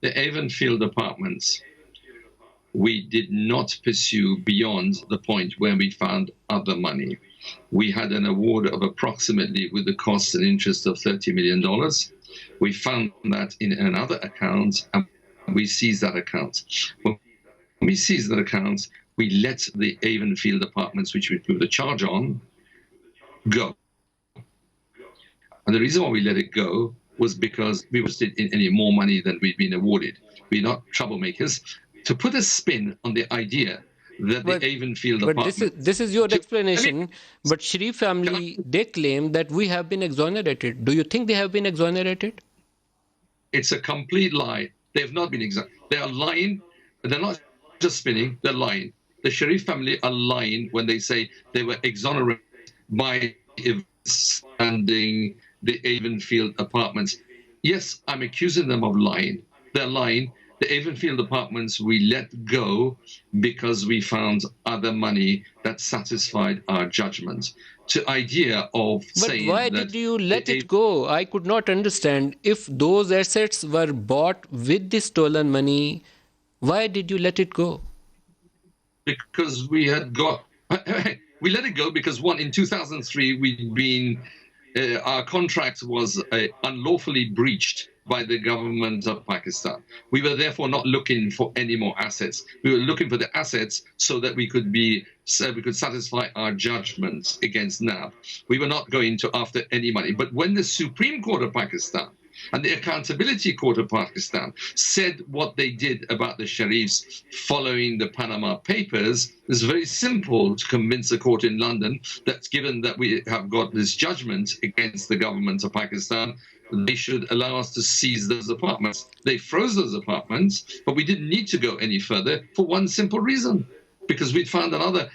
The Avenfield apartments, we did not pursue beyond the point where we found other money. We had an award of approximately, with the costs and interest, of $30 million. We found that in another account, and we seized that account. When we seized that account, we let the Avenfield apartments, which we put the charge on, go. And the reason why we let it go was because we were interested in any more money than we'd been awarded. We're not troublemakers. To put a spin on the idea that the Avenfield apartments... But this is your explanation. But Sharif family, they claim that we have been exonerated. Do you think they have been exonerated? It's a complete lie. They have not been exonerated. They are lying. They're not just spinning. They're lying. The Sharif family are lying when they say they were exonerated by standing the Avenfield apartments. Yes, I'm accusing them of lying. They're lying. The Avenfield apartments we let go because we found other money that satisfied our judgment. The idea of saying that... But why did you let it go? I could not understand. If those assets were bought with the stolen money, why did you let it go? Because we had got... We let it go because, one, in 2003, we'd been... our contract was unlawfully breached by the government of Pakistan. We were therefore not looking for any more assets. We were looking for the assets so that we could satisfy our judgments against NAB. We were not going after any money. But when the Supreme Court of Pakistan and the Accountability Court of Pakistan said what they did about the Sharifs following the Panama Papers, it's very simple to convince a court in London that, given that we have got this judgment against the government of Pakistan, they should allow us to seize those apartments. They froze those apartments, but we didn't need to go any further for one simple reason, because we'd found another...